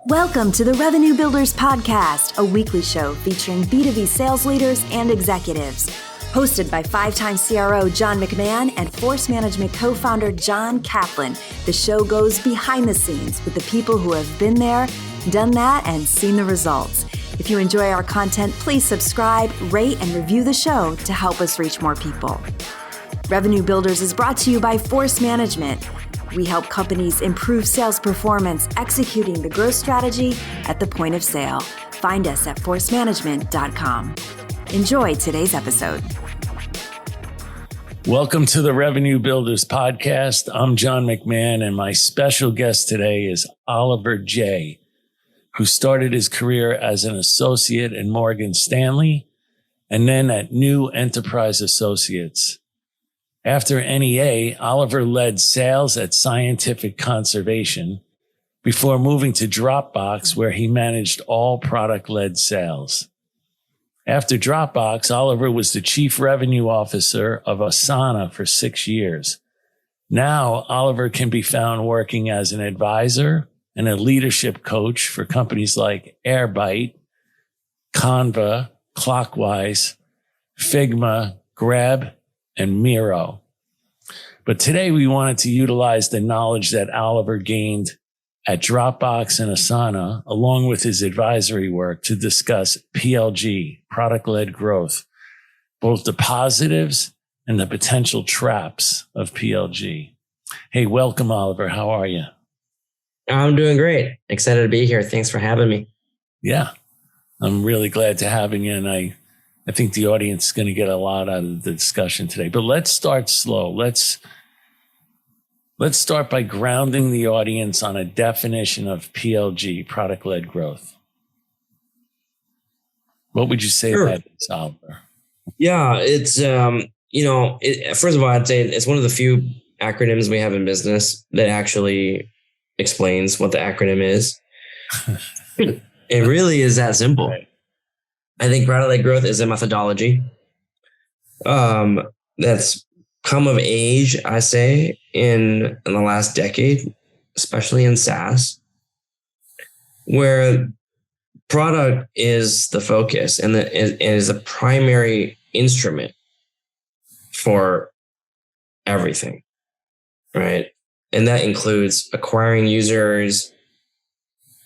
Welcome to the Revenue Builders Podcast, a weekly show featuring B2B sales leaders and executives. Hosted by five-time CRO John McMahon and Force Management co-founder John Kaplan, the show goes behind the scenes with the people who have been there, done that, and seen the results. If you enjoy our content, please subscribe, rate, and review the show to help us reach more people. Revenue Builders is brought to you by Force Management. We help companies improve sales performance, executing the growth strategy at the point of sale. Find us at forcemanagement.com. Enjoy today's episode. Welcome to the Revenue Builders Podcast. I'm John McMahon, and my special guest today is Oliver J., who started his career as an associate in Morgan Stanley and then at New Enterprise Associates. After NEA, Oliver led sales at Scientific Conservation before moving to Dropbox, where he managed all product-led sales. After Dropbox, Oliver was the chief revenue officer of Asana for 6 years. Now, Oliver can be found working as an advisor and a leadership coach for companies like Airbyte, Canva, Clockwise, Figma, Grab, and Miro. But today we wanted to utilize the knowledge that Oliver gained at Dropbox and Asana, along with his advisory work, to discuss PLG, product-led growth, both the positives and the potential traps of PLG. Hey, welcome, Oliver. How are you? I'm doing great. Excited to be here. Thanks for having me. Yeah, I'm really glad to having you, and I think the audience is going to get a lot out of the discussion today. But let's start slow. Let's start by grounding the audience on a definition of PLG, product-led growth. What would you say that is, Oliver? Yeah, it's, first of all, I'd say it's one of the few acronyms we have in business that actually explains what the acronym is. It really is that simple. Right. I think product-led growth is a methodology that's come of age, I say, in the last decade, especially in SaaS, where product is the focus and is a primary instrument for everything, right? And that includes acquiring users,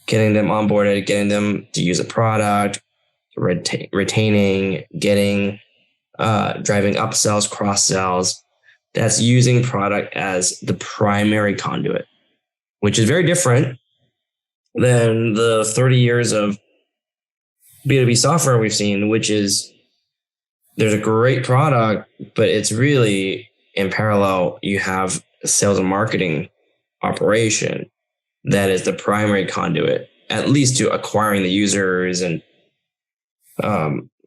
getting them onboarded, getting them to use a product, retaining, getting, driving upsells, cross sells. That's using product as the primary conduit, which is very different than the 30 years of B2B software we've seen, which is there's a great product, but it's really in parallel. You have a sales and marketing operation that is the primary conduit, at least to acquiring the users and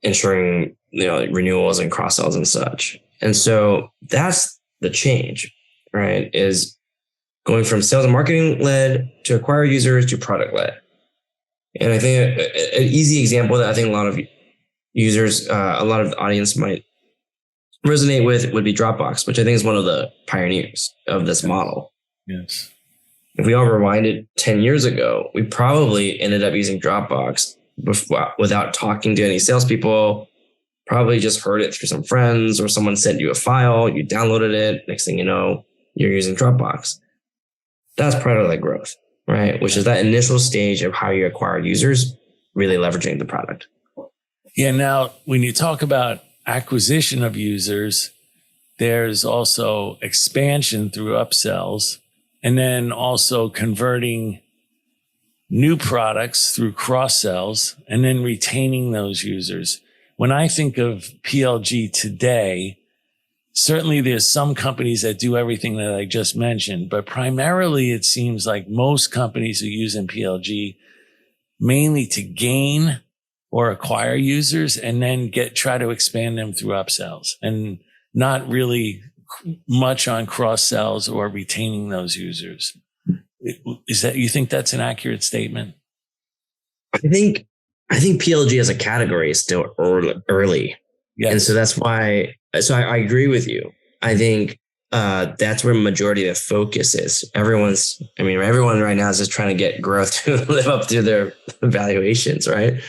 ensuring renewals and cross sells and such. And so that's the change, right? Is going from sales and marketing led to acquire users to product led. And I think an easy example that I think a lot of users, a lot of the audience might resonate with would be Dropbox, which I think is one of the pioneers of this model. Yes. If we all rewinded 10 years ago, we probably ended up using Dropbox without talking to any salespeople. Probably just heard it through some friends or someone sent you a file, you downloaded it. Next thing you know, you're using Dropbox. That's product-led growth, right? Which is that initial stage of how you acquire users, really leveraging the product. Yeah. Now, when you talk about acquisition of users, there's also expansion through upsells, and then also converting new products through cross sells, and then retaining those users. When I think of PLG today, certainly there's some companies that do everything that I just mentioned, but primarily it seems like most companies are using PLG mainly to gain or acquire users and then try to expand them through upsells, and not really much on cross sells or retaining those users. You think that's an accurate statement? I think PLG as a category is still early. Yes. And so that's why, I agree with you. I think that's where majority of the focus is. Everyone right now is just trying to get growth to live up to their valuations, right?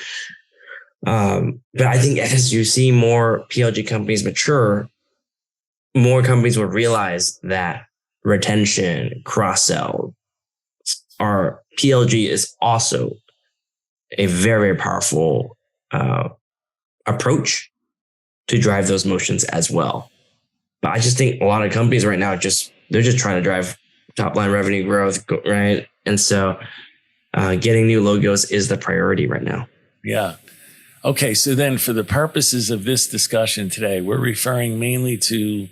But I think as you see more PLG companies mature, more companies will realize that retention, cross-sell, our PLG is also a very, very powerful approach to drive those motions as well. But I just think a lot of companies right now they're just trying to drive top line revenue growth, right? And so getting new logos is the priority right now. Yeah. Okay. So then for the purposes of this discussion today, we're referring mainly to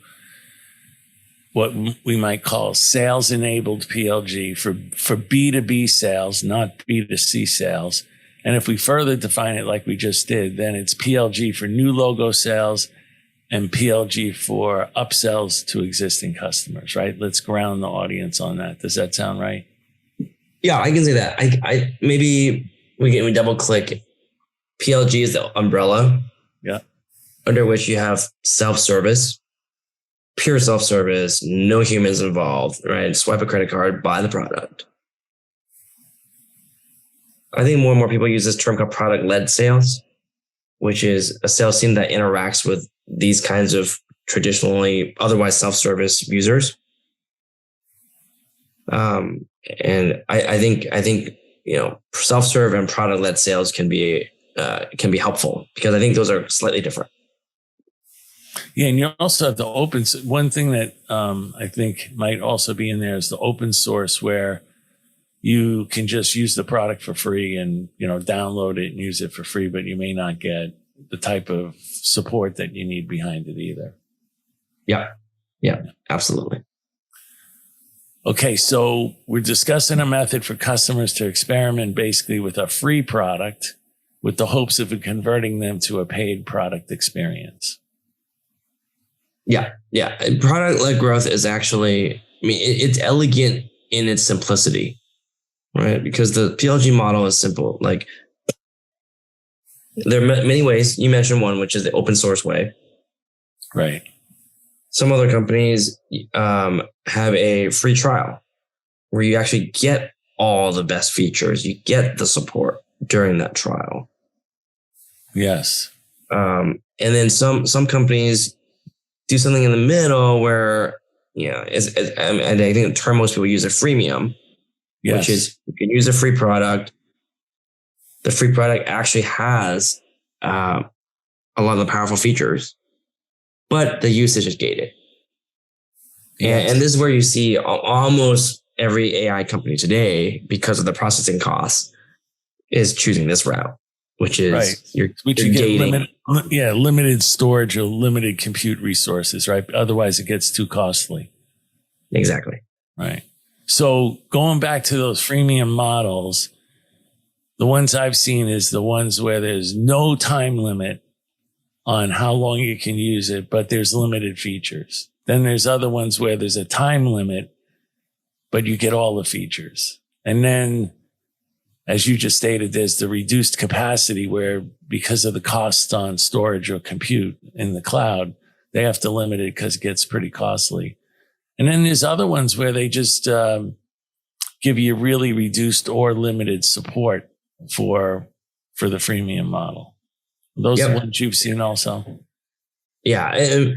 what we might call sales enabled PLG for B2B sales, not B2C sales. And if we further define it like we just did, then it's PLG for new logo sales and PLG for upsells to existing customers, right? Let's ground the audience on that. Does that sound right? Yeah, I can say that. I maybe we double click. PLG is the umbrella, yeah, under which you have self-service, pure self-service, no humans involved, right? Swipe a credit card, buy the product. I think more and more people use this term called product-led sales, which is a sales team that interacts with these kinds of traditionally otherwise self-service users. And I think self-serve and product-led sales can be helpful because I think those are slightly different. Yeah, and you also have the open. One thing that I think might also be in there is the open source, where you can just use the product for free and download it and use it for free, but you may not get the type of support that you need behind it either. Yeah, absolutely. Okay, so we're discussing a method for customers to experiment basically with a free product with the hopes of converting them to a paid product experience. Yeah. Product-led growth is actually, it's elegant in its simplicity, right? Because the PLG model is simple. Like, there are many ways. You mentioned one, which is the open source way. Right. Some other companies have a free trial where you actually get all the best features. You get the support during that trial. Yes. And then some companies do something in the middle where, and I think the term most people use is freemium, yes, which is you can use a free product. The free product actually has a lot of the powerful features, but the usage is gated. Yes. And this is where you see almost every AI company today, because of the processing costs, is choosing this route, which is right. you're gating. Limited storage or limited compute resources, right? Otherwise, it gets too costly. Exactly. Right. So going back to those freemium models, the ones I've seen is the ones where there's no time limit on how long you can use it, but there's limited features. Then there's other ones where there's a time limit, but you get all the features. And then, as you just stated, there's the reduced capacity where, because of the cost on storage or compute in the cloud, they have to limit it because it gets pretty costly. And then there's other ones where they just give you really reduced or limited support for the freemium model. Those are the ones you've seen also. Yeah. And,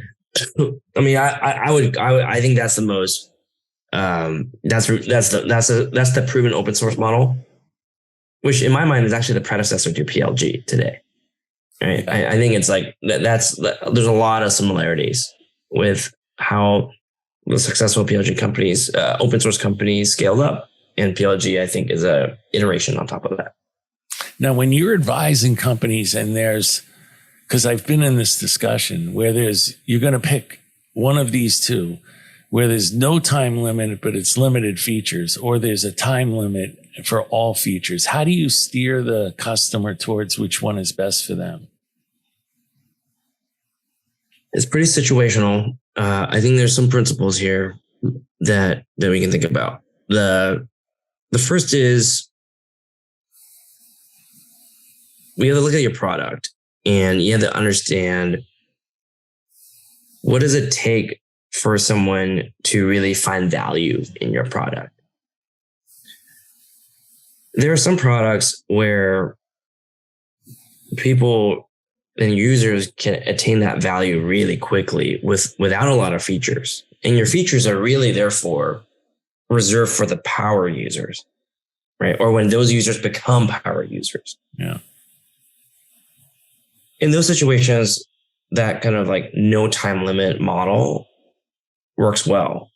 I think that's the most, that's the proven open source model, which in my mind is actually the predecessor to PLG today. Right? I think it's like there's a lot of similarities with how the successful PLG companies, open source companies, scaled up, and PLG, I think, is a iteration on top of that. Now, when you're advising companies, and because I've been in this discussion where you're going to pick one of these two, where there's no time limit, but it's limited features, or there's a time limit for all features. How do you steer the customer towards which one is best for them? It's pretty situational. I think there's some principles here that we can think about. The first is, we have to look at your product, and you have to understand, what does it take for someone to really find value in your product. There are some products where people and users can attain that value really quickly without a lot of features. And your features are really therefore reserved for the power users, right? Or when those users become power users. Yeah. In those situations, that kind of like no time limit model works well,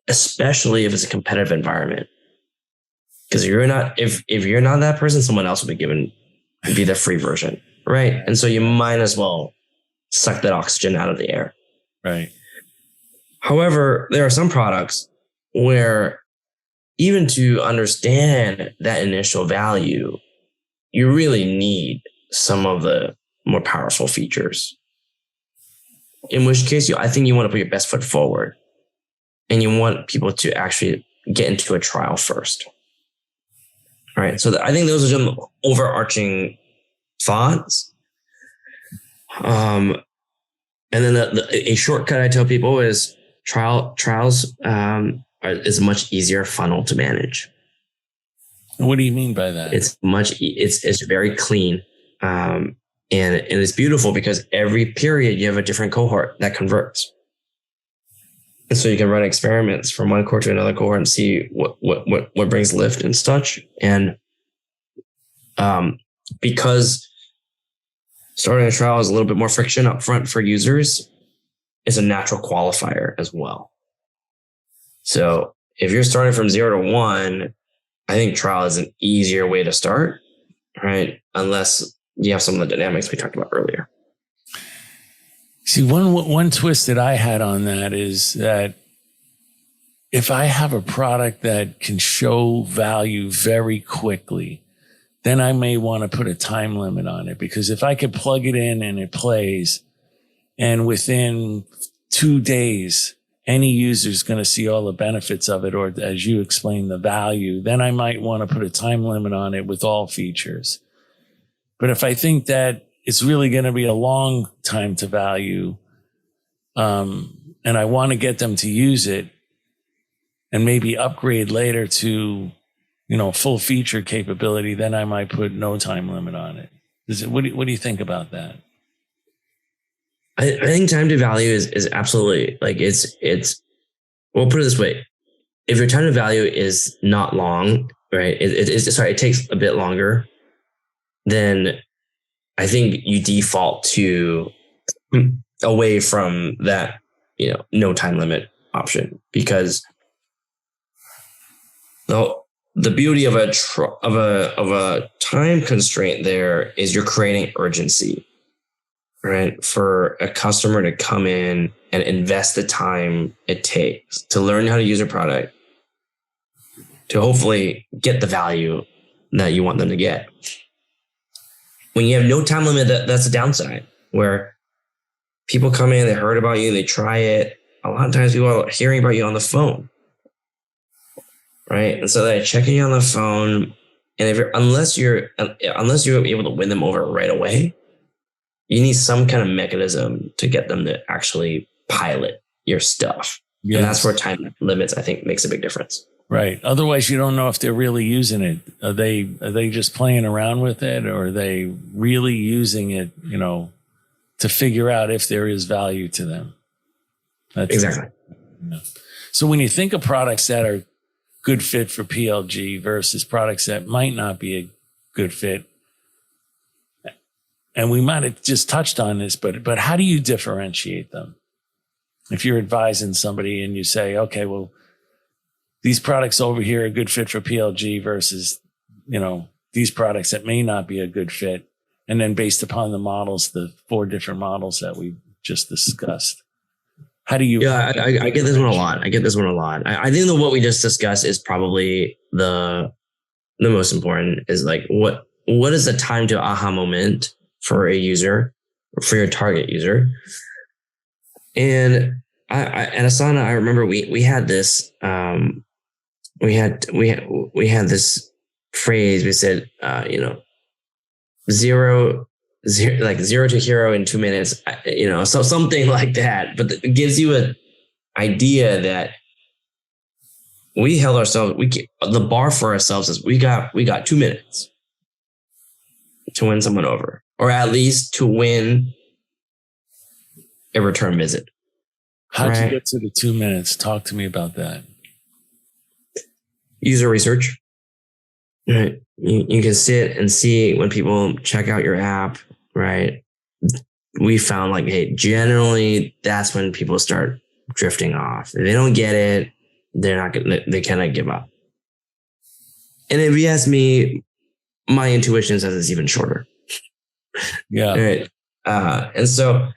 especially if it's a competitive environment. Because if you're not that person, someone else will be the free version, right? And so you might as well suck that oxygen out of the air. Right. However, there are some products where even to understand that initial value, you really need some of the more powerful features. In which case, I think you want to put your best foot forward, and you want people to actually get into a trial first. All right. So I think those are some overarching thoughts. And then a shortcut I tell people is trials is a much easier funnel to manage. What do you mean by that? It's very clean. And it's beautiful because every period you have a different cohort that converts. And so you can run experiments from one cohort to another cohort and see what brings lift and such. And because starting a trial is a little bit more friction up front for users, it's a natural qualifier as well. So if you're starting from 0 to 1, I think trial is an easier way to start, right? Unless you have some of the dynamics we talked about earlier. See, one twist that I had on that is that if I have a product that can show value very quickly, then I may want to put a time limit on it, because if I could plug it in and it plays, and within 2 days, any user is going to see all the benefits of it, or as you explained, the value, then I might want to put a time limit on it with all features. But if I think that it's really going to be a long time to value, and I want to get them to use it and maybe upgrade later to, full feature capability, then I might put no time limit on it. What do you think about that? I think time to value is absolutely we'll put it this way. If your time to value is not long, right? It takes a bit longer, then I think you default to away from that, no time limit option, because the beauty of a time constraint there is you're creating urgency, right? For a customer to come in and invest the time it takes to learn how to use a product, to hopefully get the value that you want them to get. When you have no time limit, that's a downside, where people come in, they heard about you, they try it. A lot of times people are hearing about you on the phone, right? And so they're checking you on the phone, and unless you're able to win them over right away, you need some kind of mechanism to get them to actually pilot your stuff. Yes. And that's where time limits, I think, makes a big difference. Right. Otherwise, you don't know if they're really using it. Are they just playing around with it, or are they really using it, to figure out if there is value to them? Exactly. So when you think of products that are good fit for PLG versus products that might not be a good fit, and we might have just touched on this, but how do you differentiate them? If you're advising somebody and you say, okay, well, these products over here are a good fit for PLG versus, these products that may not be a good fit. And then based upon the models, the 4 different models that we just discussed, how do you? Yeah, I get this one a lot. I think that what we just discussed is probably the most important, is like, what is the time to aha moment for a user, or for your target user? And at Asana, I remember we had this, we had this phrase. We said, zero to hero in 2 minutes, so something like that. But it gives you idea that we held ourselves, the bar for ourselves is we got 2 minutes to win someone over, or at least to win a return visit. How'd you get to the 2 minutes? Talk to me about that. User research. Right. You can sit and see when people check out your app, right? We found like, hey, generally that's when people start drifting off. If they don't get it, they cannot give up. And if you ask me, my intuition says it's even shorter. Yeah. Right. And so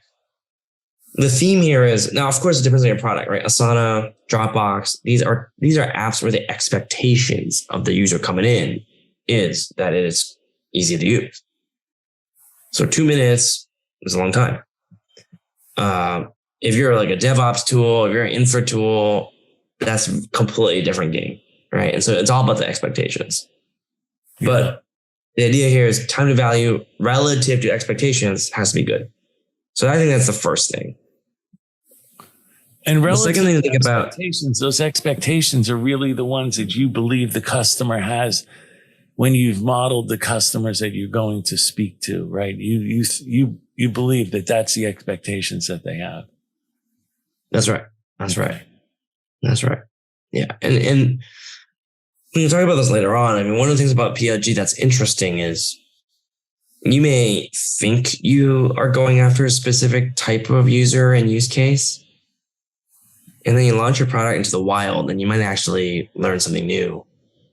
the theme here is, now, of course, it depends on your product, right? Asana, Dropbox, these are apps where the expectations of the user coming in is that it is easy to use. So 2 minutes is a long time. If you're like a DevOps tool, if you're an infra tool, that's a completely different game, right? And so it's all about the expectations. Yeah. But the idea here is time to value relative to expectations has to be good. So I think that's the first thing. And the second thing to think about, those expectations are really the ones that you believe the customer has when you've modeled the customers that you're going to speak to, right? You believe that that's the expectations that they have. That's right. Yeah. And we can talk about this later on. I mean, one of the things about PLG that's interesting is you may think you are going after a specific type of user and use case, and then you launch your product into the wild and you might actually learn something new,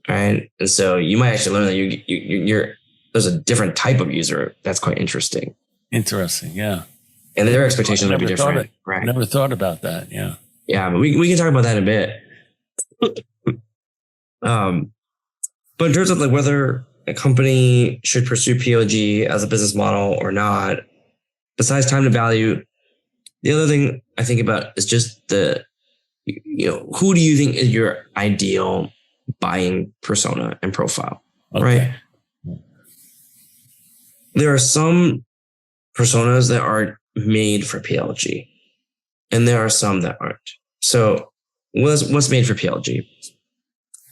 right? And so you might actually learn that you're there's a different type of user that's quite interesting. Interesting, yeah. And their expectations might be different, right? I never thought about that, yeah. Yeah, but we can talk about that in a bit. But in terms of like whether a company should pursue PLG as a business model or not, besides time to value, the other thing I think about is just who do you think is your ideal buying persona and profile, right? There are some personas that are made for PLG, and there are some that aren't. So what's made for PLG?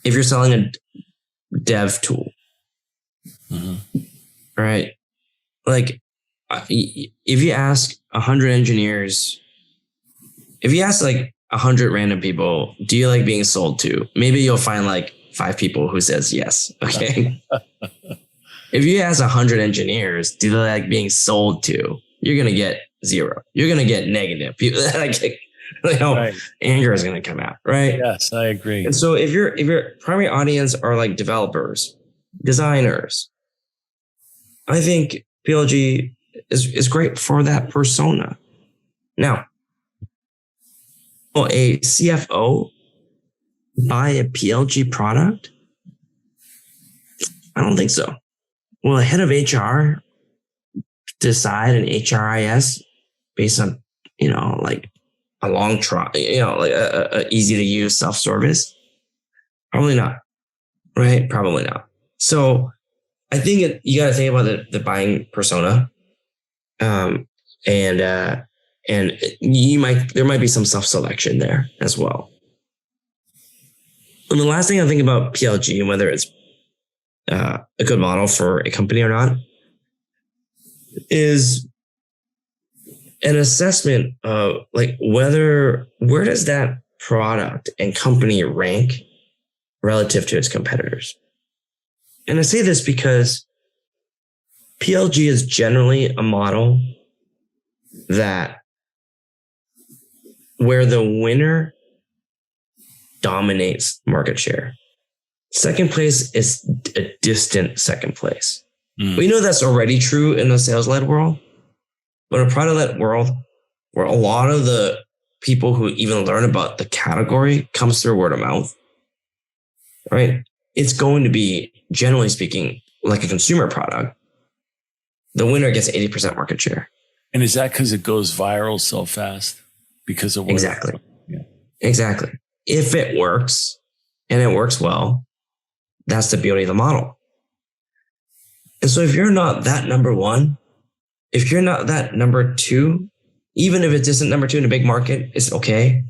If you're selling a dev tool, right? Like if you ask 100 engineers, if you ask like 100 random people, do you like being sold to? Maybe you'll find like 5 people who says yes. Okay. If you ask 100 engineers, do they like being sold to? You're going to get 0. You're going to get negative. People right. Anger is going to come out, right? Yes, I agree. And so if your primary audience are like developers, designers, I think PLG is great for that persona. Now, will a CFO buy a PLG product? I don't think so. Will a head of HR decide an HRIS based on, like a long trial, like a easy to use self-service? Probably not, right? Probably not. So I think you got to think about the buying persona, and there might be some self-selection there as well. And the last thing I think about PLG and whether it's a good model for a company or not is an assessment of like where does that product and company rank relative to its competitors. And I say this because PLG is generally a model that where the winner dominates market share. Second place is a distant second place. We know that's already true in the sales-led world, but a product-led world where a lot of the people who even learn about the category comes through word of mouth, right? It's going to be, generally speaking, like a consumer product. The winner gets 80% market share. And is that because it goes viral so fast? Because of exactly. Yeah. Exactly. If it works and it works well, that's the beauty of the model. And so if you're not that number one, if you're not that number 2, even if it's distant number 2 in a big market, it's okay.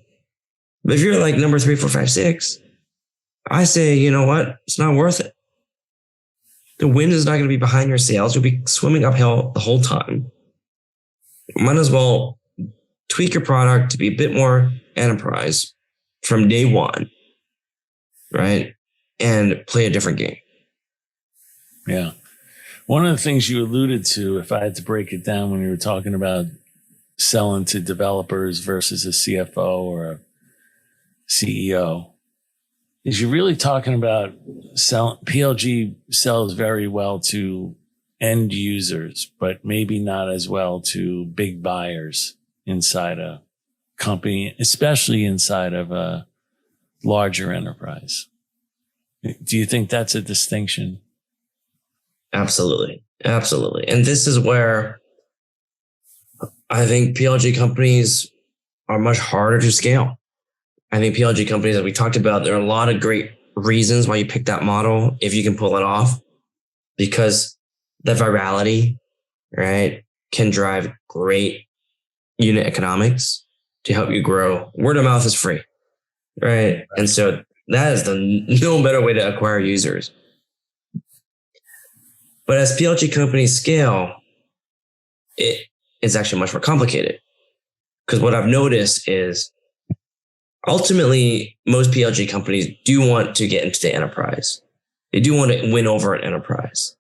But if you're like number 3, 4, 5, 6, I say, you know what? It's not worth it. The wind is not going to be behind your sails. You'll be swimming uphill the whole time. Might as well tweak your product to be a bit more enterprise from day one, right? And play a different game. Yeah. One of the things you alluded to, if I had to break it down when you were talking about selling to developers versus a CFO or a CEO, is you're really talking about PLG sells very well to end users, but maybe not as well to big buyers inside a company, especially inside of a larger enterprise. Do you think that's a distinction? Absolutely. Absolutely. And this is where I think PLG companies are much harder to scale. I think PLG companies that we talked about, there are a lot of great reasons why you pick that model if you can pull it off, because the virality, right, can drive great unit economics to help you grow. Word of mouth is free, right? And so that is no better way to acquire users. But as PLG companies scale, it's actually much more complicated. Because what I've noticed is ultimately most PLG companies do want to get into the enterprise. They do want to win over an enterprise.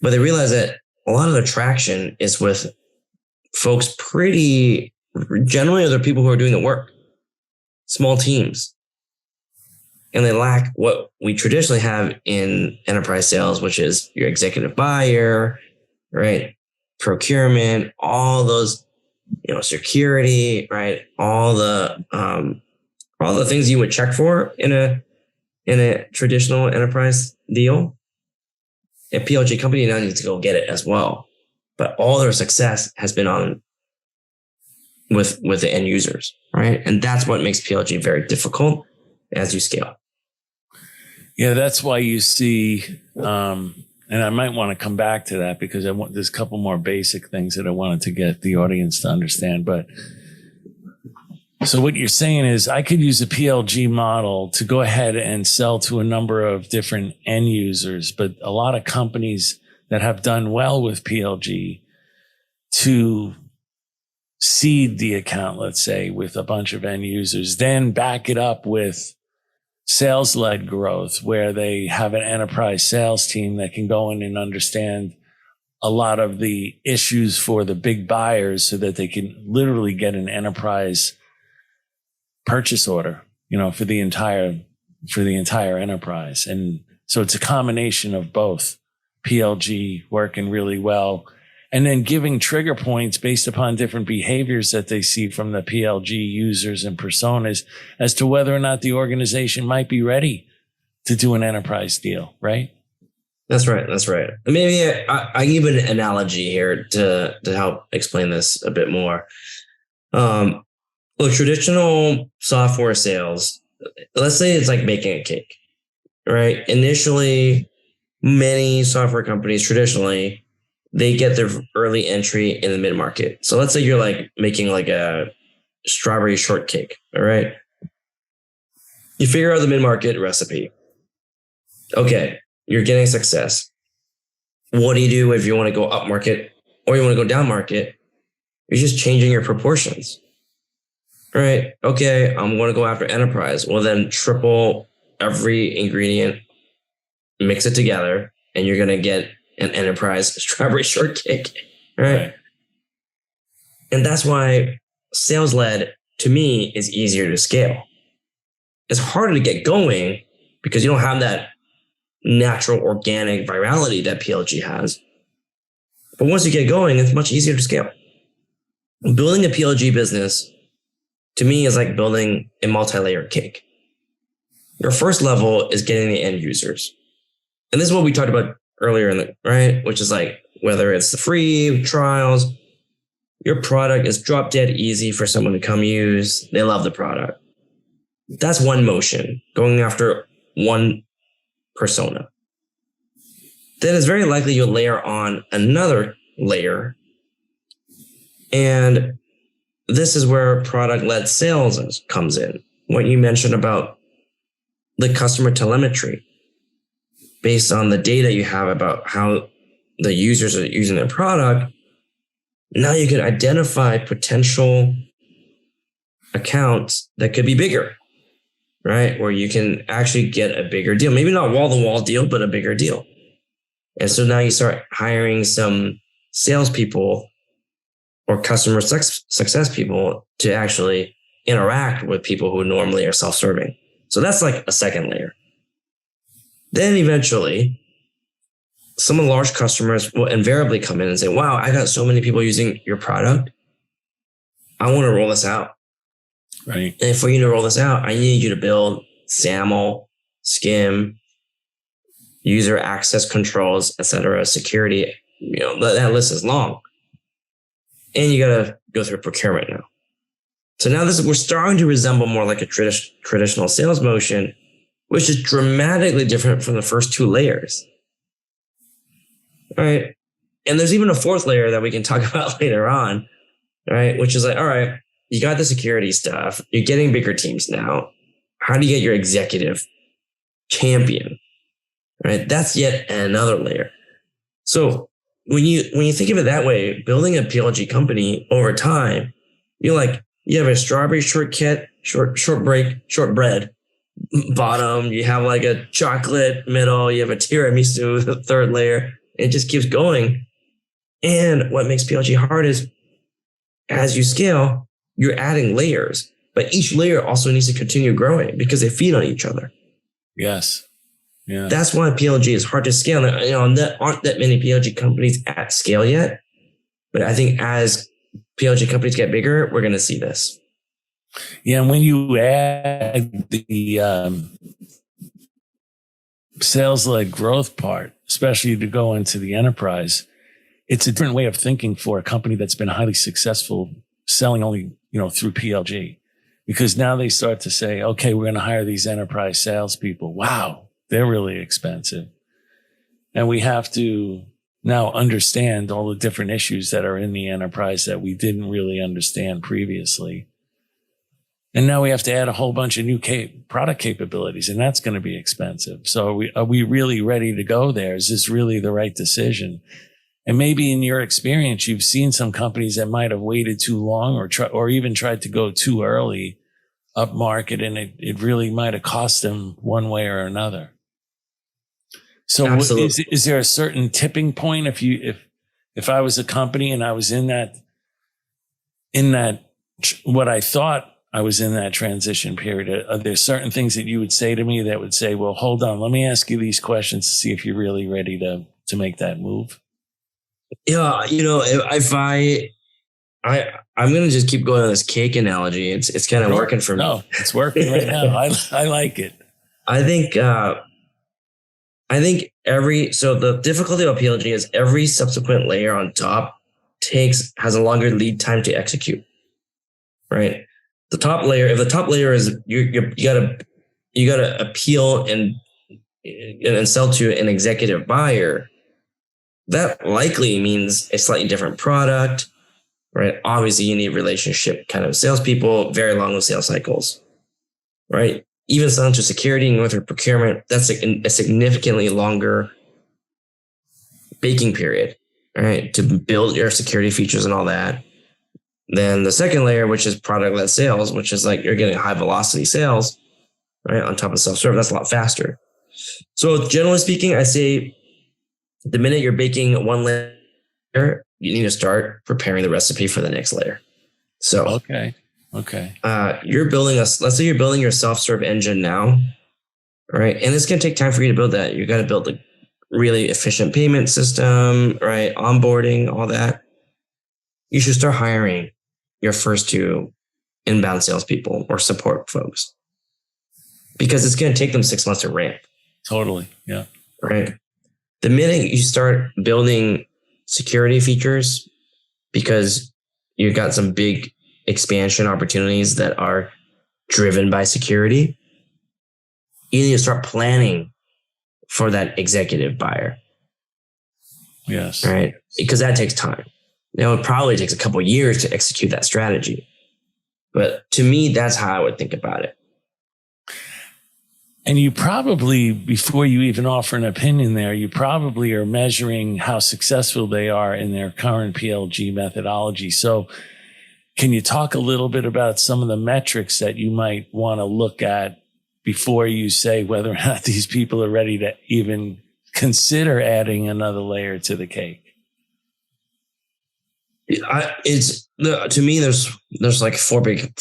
But they realize that a lot of the traction is with folks generally they're people who are doing the work, small teams. And they lack what we traditionally have in enterprise sales, which is your executive buyer, right? Procurement, all those, security, right? All the things you would check for in a traditional enterprise deal. A PLG company now needs to go get it as well. But all their success has been with the end users, right? And that's what makes PLG very difficult as you scale. Yeah, that's why you see, and I might want to come back to that because there's a couple more basic things that I wanted to get the audience to understand. But so what you're saying is I could use a PLG model to go ahead and sell to a number of different end users, but a lot of companies that have done well with PLG to seed the account, let's say, with a bunch of end users, then back it up with sales-led growth where they have an enterprise sales team that can go in and understand a lot of the issues for the big buyers so that they can literally get an enterprise purchase order, for the entire enterprise. And so it's a combination of both PLG working really well and then giving trigger points based upon different behaviors that they see from the PLG users and personas as to whether or not the organization might be ready to do an enterprise deal, right? That's right. That's right. Maybe I give an analogy here to help explain this a bit more. Look, traditional software sales, let's say it's like baking a cake, right? Initially, many software companies traditionally, they get their early entry in the mid-market. So let's say you're like making like a strawberry shortcake, all right? You figure out the mid-market recipe. Okay, you're getting success. What do you do if you want to go up market or you want to go down market? You're just changing your proportions, right? Okay, I'm going to go after enterprise. Well, then triple every ingredient, mix it together, and you're going to get an enterprise strawberry shortcake, right? And that's why sales-led, to me, is easier to scale. It's harder to get going because you don't have that natural organic virality that PLG has. But once you get going, it's much easier to scale. Building a PLG business, to me, is like building a multi-layered cake. Your first level is getting the end users. And this is what we talked about earlier right? Which is like, whether it's the free trials, your product is drop dead easy for someone to come use. They love the product. That's one motion, going after one persona. Then it's very likely you'll layer on another layer. And this is where product-led sales comes in. What you mentioned about the customer telemetry, based on the data you have about how the users are using their product, now you can identify potential accounts that could be bigger, right? Where you can actually get a bigger deal. Maybe not wall-to-wall deal, but a bigger deal. And so now you start hiring some salespeople or customer success people to actually interact with people who normally are self-serving. So that's like a second layer. Then eventually, some of the large customers will invariably come in and say, wow, I got so many people using your product. I want to roll this out. Right. And for you to roll this out, I need you to build SAML, SCIM, user access controls, etc., security. That list is long. And you got to go through procurement now. So now we're starting to resemble more like a traditional sales motion, which is dramatically different from the first two layers. All right. And there's even a fourth layer that we can talk about later on, right? Which is like, all right, you got the security stuff. You're getting bigger teams now. How do you get your executive champion? Right? That's yet another layer. So when you think of it that way, building a PLG company over time, you have a strawberry shortbread bottom. You have like a chocolate middle. You have a tiramisu, the third layer. It just keeps going. And what makes PLG hard is as you scale, you're adding layers, but each layer also needs to continue growing because they feed on each other. Yes. Yeah. That's why PLG is hard to scale. There aren't that many PLG companies at scale yet, but I think as PLG companies get bigger, we're going to see this. Yeah, and when you add the sales-led growth part, especially to go into the enterprise, it's a different way of thinking for a company that's been highly successful selling only, through PLG, because now they start to say, okay, we're going to hire these enterprise salespeople. Wow, they're really expensive. And we have to now understand all the different issues that are in the enterprise that we didn't really understand previously. And now we have to add a whole bunch of new product capabilities, and that's going to be expensive. So are we really ready to go there? Is this really the right decision? And maybe in your experience, you've seen some companies that might have waited too long or even tried to go too early up market, and it really might have cost them one way or another. So is there a certain tipping point if I was a company and I was in that what I thought I was in that transition period, are there certain things that you would say to me that would say, well, hold on, let me ask you these questions to see if you're really ready to make that move? Yeah, if I'm going to just keep going on this cake analogy. It's kind of working for me. No, it's working right now. I like it. I think so the difficulty of PLG is every subsequent layer on top has a longer lead time to execute, right? If the top layer is you gotta appeal and sell to an executive buyer, that likely means a slightly different product, right? Obviously, you need relationship kind of salespeople, very long sales cycles, right? Even selling to security and going through procurement, that's a significantly longer baking period, right? To build your security features and all that. Then the second layer, which is product-led sales, which is like you're getting high velocity sales, right? On top of self-serve, that's a lot faster. So generally speaking, I say the minute you're baking one layer, you need to start preparing the recipe for the next layer. So okay. Let's say you're building your self-serve engine now, right? And it's going to take time for you to build that. You got to build a really efficient payment system, right? Onboarding, all that. You should start hiring your first two inbound salespeople or support folks, because it's going to take them 6 months to ramp. Totally. Yeah. Right. The minute you start building security features, because you've got some big expansion opportunities that are driven by security, you need to start planning for that executive buyer. Yes. Right. Because that takes time. Now, it probably takes a couple of years to execute that strategy. But to me, that's how I would think about it. And you probably, before you even offer an opinion there, you probably are measuring how successful they are in their current PLG methodology. So can you talk a little bit about some of the metrics that you might want to look at before you say whether or not these people are ready to even consider adding another layer to the cake? To me, there's like four big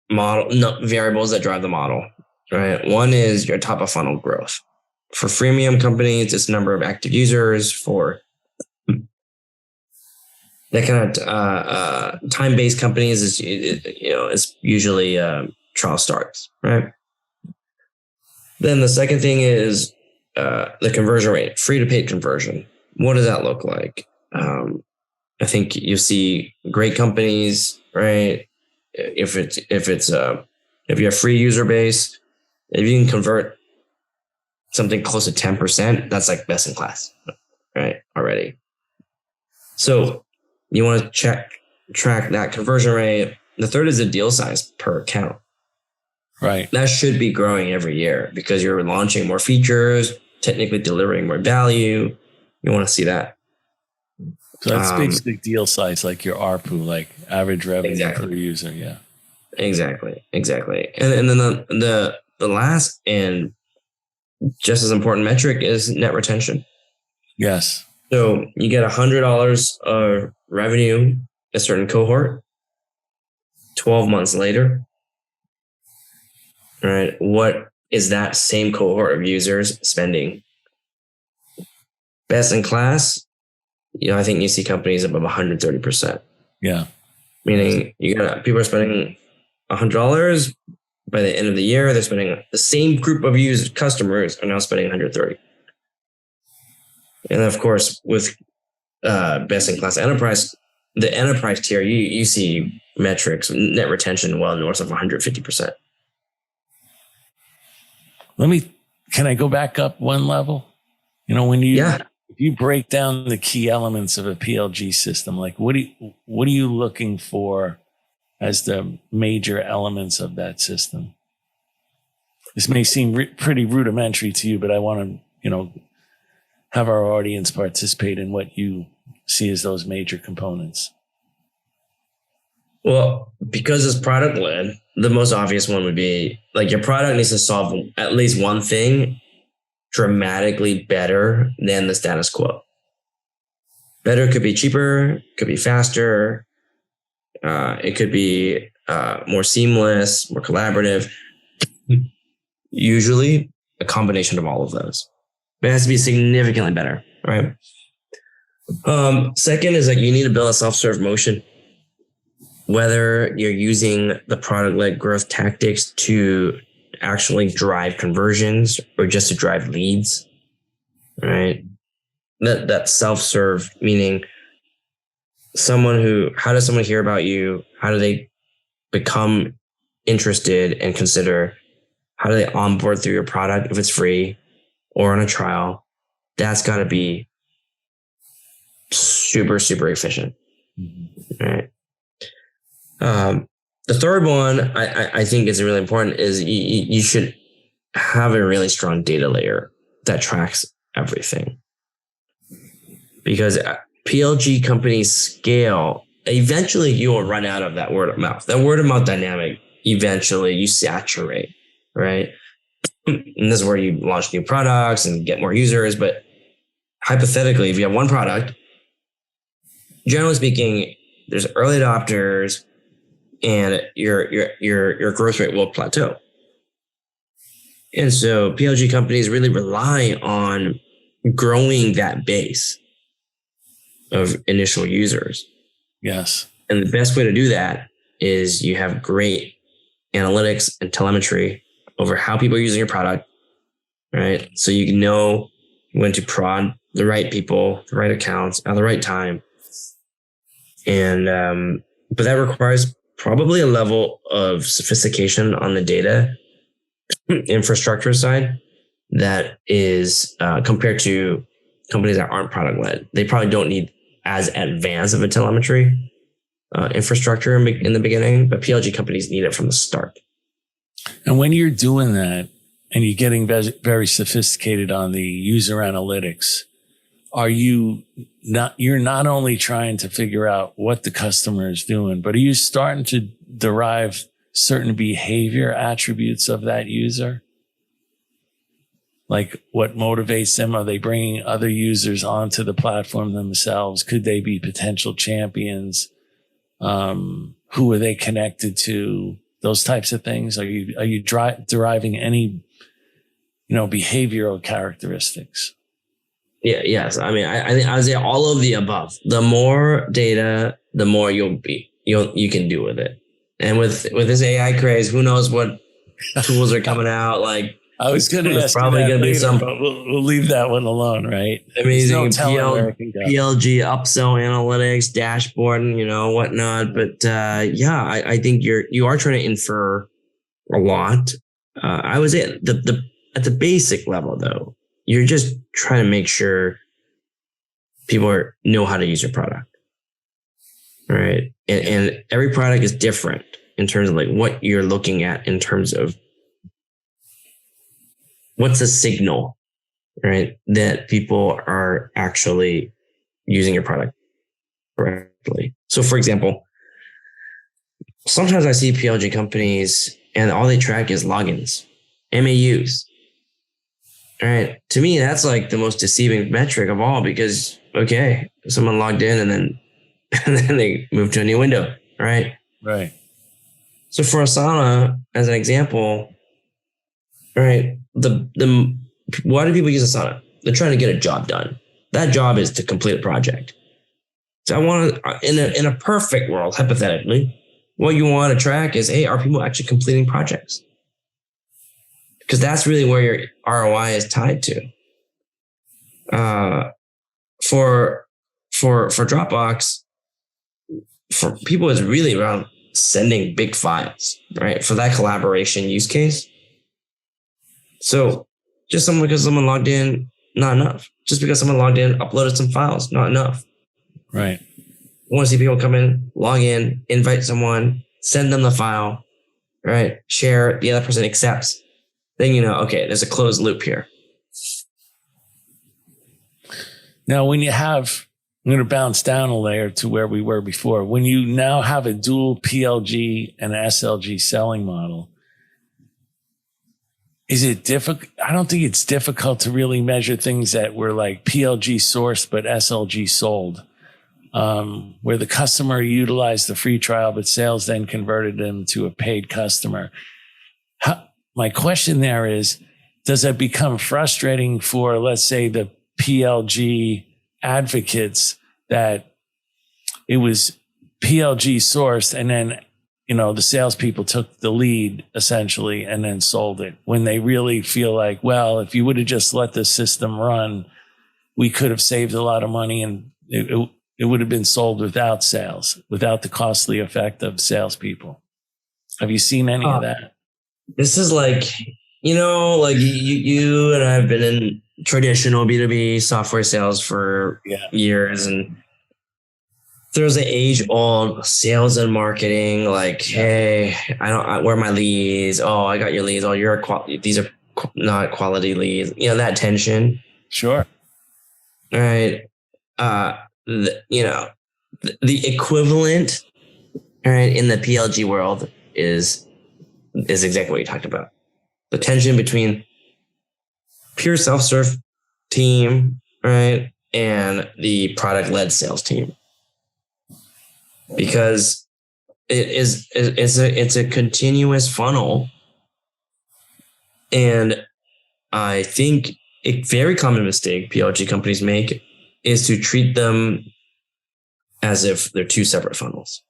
variables that drive the model. Right. One is your top of funnel growth. For freemium companies, it's number of active users. For that kind of time-based companies, it's usually trial starts. Right. Then the second thing is the conversion rate, free to paid conversion. What does that look like? I think you see great companies, right? If you have free user base, if you can convert something close to 10%, that's like best in class, right? Already. So you want to track that conversion rate. The third is the deal size per account. Right. That should be growing every year because you're launching more features, technically delivering more value. You want to see that. So that's basically deal size, like your ARPU, like average revenue per user. Yeah. Exactly. And then the last and just as important metric is net retention. Yes. So you get $100 of revenue, a certain cohort, 12 months later. Right. What is that same cohort of users spending? Best in class, I think you see companies above 130%. Yeah. Meaning people are spending $100. By the end of the year, they're spending the same group of customers are now spending 130. And of course, with best in class enterprise, the enterprise tier, you see metrics, net retention well north of 150%. Can I go back up one level? If you break down the key elements of a PLG system, like what are you looking for as the major elements of that system? This may seem pretty rudimentary to you, but I want to, have our audience participate in what you see as those major components. Well, because it's product led, the most obvious one would be like your product needs to solve at least one thing dramatically better than the status quo. Better could be cheaper, could be faster. It could be more seamless, more collaborative. Usually a combination of all of those. But it has to be significantly better, right? Second is you need to build a self-serve motion. Whether you're using the product-led growth tactics to actually drive conversions or just to drive leads, right? That self-serve, meaning how does someone hear about you? How do they become interested and consider? How do they onboard through your product if it's free or on a trial? That's got to be super, super efficient. Mm-hmm. Right. The third one I think is really important is you should have a really strong data layer that tracks everything. Because PLG companies scale, eventually you will run out of that word of mouth. That word of mouth dynamic, eventually you saturate, right? And this is where you launch new products and get more users. But hypothetically, if you have one product, generally speaking, there's early adopters and your growth rate will plateau. And so PLG companies really rely on growing that base of initial users. Yes. And the best way to do that is you have great analytics and telemetry over how people are using your product, right? So you can know when to prod the right people, the right accounts at the right time. And, but that requires probably a level of sophistication on the data infrastructure side that is compared to companies that aren't product led. They probably don't need as advanced of a telemetry, infrastructure in the beginning, but PLG companies need it from the start. And when you're doing that and you're getting very sophisticated on the user analytics, you're not only trying to figure out what the customer is doing, but are you starting to derive certain behavior attributes of that user? Like what motivates them? Are they bringing other users onto the platform themselves? Could they be potential champions? Who are they connected to? Those types of things. Are you deriving any, behavioral characteristics? Yeah. Yes. I mean, I think I would say all of the above. The more data, the more you can do with it. And with this AI craze, who knows what tools are coming out? Like, I was going to ask probably going to be some, but we'll leave that one alone, right? Amazing PLG upsell analytics, dashboard, whatnot. But I think you are trying to infer a lot. I would say at the basic level, though, you're just trying to make sure people know how to use your product, right? And every product is different in terms of like what you're looking at in terms of what's the signal, right? That people are actually using your product correctly. So for example, sometimes I see PLG companies and all they track is logins, MAUs. All right. To me, that's like the most deceiving metric of all because, okay, someone logged in and then they moved to a new window, right? Right. So for Asana, as an example, right, why do people use Asana? They're trying to get a job done. That job is to complete a project. So I want to, in a perfect world, hypothetically, what you want to track is, hey, are people actually completing projects? Because that's really where your ROI is tied to. For Dropbox, for people, it's really around sending big files, right? For that collaboration use case. So just because someone logged in, not enough. Just because someone logged in, uploaded some files, not enough. Right. I want to see people come in, log in, invite someone, send them the file, right? Share, the other person accepts. Then okay, there's a closed loop here. Now, when you have, I'm going to bounce down a layer to where we were before. When you now have a dual PLG and SLG selling model, is it difficult? I don't think it's difficult to really measure things that were like PLG sourced, but SLG sold, where the customer utilized the free trial, but sales then converted them to a paid customer. My question there is, does it become frustrating for, let's say, the PLG advocates that it was PLG sourced and then, the salespeople took the lead essentially and then sold it when they really feel like, well, if you would have just let the system run, we could have saved a lot of money and it would have been sold without sales, without the costly effect of salespeople. Have you seen any of that? This is like, like you and I have been in traditional B2B software sales for years, and there's an age-old sales and marketing, like, hey, where are my leads? Oh, I got your leads. Oh, these are not quality leads. That tension. Sure. All right. The equivalent, all right, in the PLG world is exactly what you talked about. The tension between pure self-serve team, right, and the product-led sales team. Because it's a continuous funnel. And I think a very common mistake PLG companies make is to treat them as if they're two separate funnels.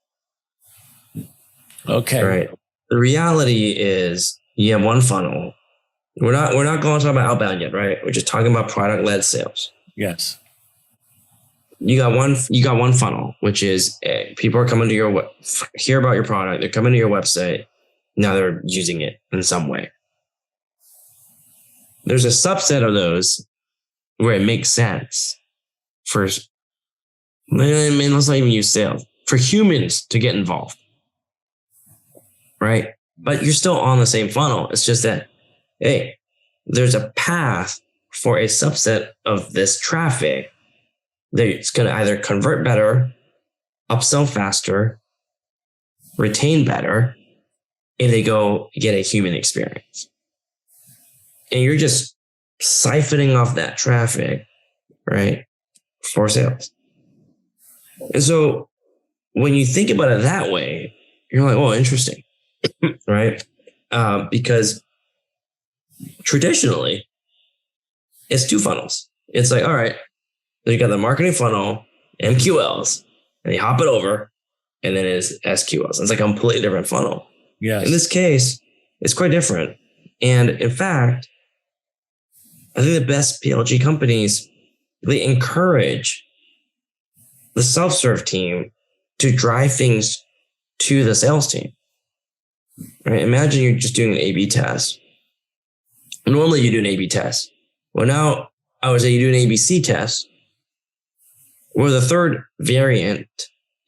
Okay. Right. The reality is you have one funnel. We're not going to talk about outbound yet, right? We're just talking about product-led sales. Yes. You got one funnel, which is people are coming to hear about your product. They're coming to your website. Now they're using it in some way. There's a subset of those where it makes sense. Let's not even use sales. for humans to get involved, right? But you're still on the same funnel. It's just that, hey, there's a path for a subset of this traffic that's going to either convert better, upsell faster, retain better, if they go get a human experience. And you're just siphoning off that traffic, right, for sales. And so when you think about it that way, you're like, oh, interesting, right? Because traditionally, it's two funnels. It's like, all right, you got the marketing funnel, MQLs, and you hop it over, and then it's SQLs. It's like a completely different funnel. Yes. In this case, it's quite different. And in fact, I think the best PLG companies, they encourage the self-serve team to drive things to the sales team. Right? Imagine you're just doing an A/B test. Normally you do an A/B test. Well, now I would say you do an ABC test, where the third variant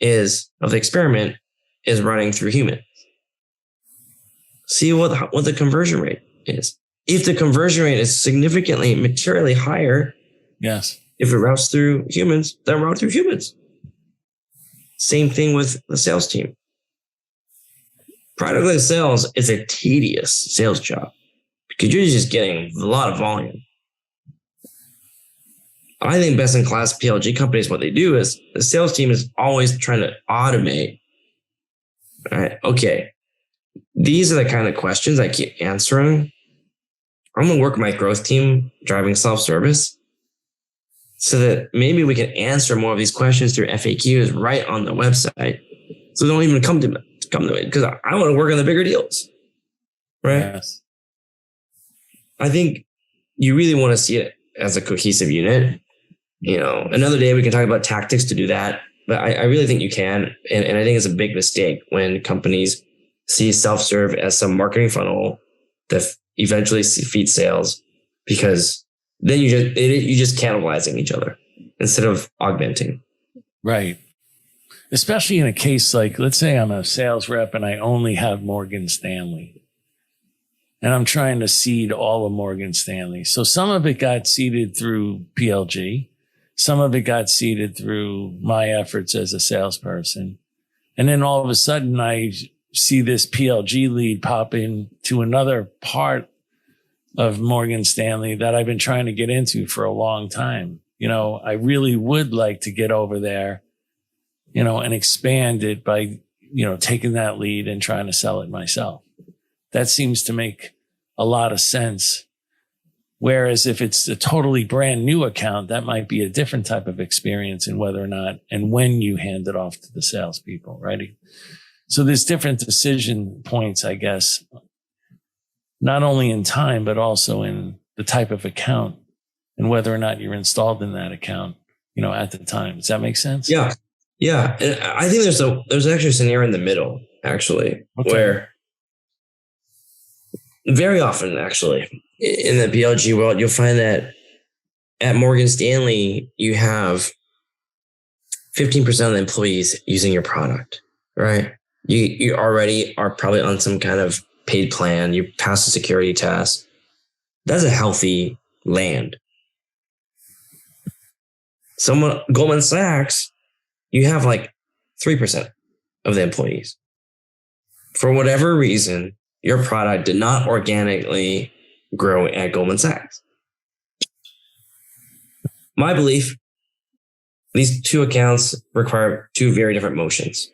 of the experiment is running through humans. See what the conversion rate is. If the conversion rate is significantly, materially higher, yes. If it routes through humans, then route through humans. Same thing with the sales team. Product-led sales is a tedious sales job because you're just getting a lot of volume. I think best-in-class PLG companies, what they do is the sales team is always trying to automate. All right, okay, these are the kind of questions I keep answering. I'm going to work my growth team driving self-service so that maybe we can answer more of these questions through FAQs right on the website. So they don't even come to it because I want to work on the bigger deals. Right? Yes. I think you really want to see it as a cohesive unit. You know, another day we can talk about tactics to do that, but I really think you can. And I think it's a big mistake when companies see self-serve as some marketing funnel that eventually feeds sales, because then you're just cannibalizing each other instead of augmenting. Right. Especially in a case like, let's say I'm a sales rep and I only have Morgan Stanley. And I'm trying to seed all of Morgan Stanley. So some of it got seeded through PLG. Some of it got seeded through my efforts as a salesperson. And then all of a sudden I see this PLG lead pop in to another part of Morgan Stanley that I've been trying to get into for a long time. You know, I really would like to get over there, you know, and expand it by, you know, taking that lead and trying to sell it myself. That seems to make a lot of sense. Whereas if it's a totally brand new account, that might be a different type of experience in whether or not and when you hand it off to the salespeople, right? So there's different decision points, I guess, not only in time, but also in the type of account and whether or not you're installed in that account, you know, at the time. Does that make sense? Yeah. Yeah. And I think there's actually a scenario in the middle, actually, where very often, actually, in the PLG world, you'll find that at Morgan Stanley, you have 15% of the employees using your product, right? You already are probably on some kind of paid plan. You pass the security test. That's a healthy land. Goldman Sachs, you have like 3% of the employees. For whatever reason, your product did not organically grow at Goldman Sachs. My belief, these two accounts require two very different motions.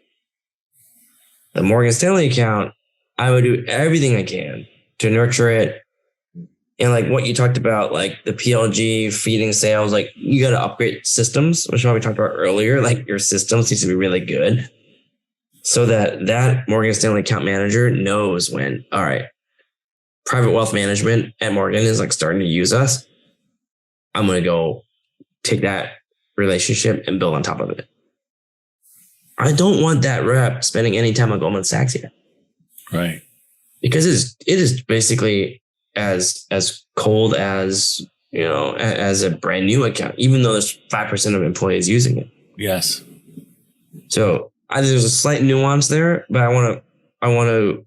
The Morgan Stanley account, I would do everything I can to nurture it. And like what you talked about, like the PLG feeding sales, like you got to upgrade systems, which is what we talked about earlier. Like your systems needs to be really good so that Morgan Stanley account manager knows when, all right, private wealth management at Morgan is like starting to use us. I'm going to go take that relationship and build on top of it. I don't want that rep spending any time on Goldman Sachs yet. Right. Because it is basically as cold as, you know, as a brand new account, even though there's 5% of employees using it. Yes. So there's a slight nuance there, but I want to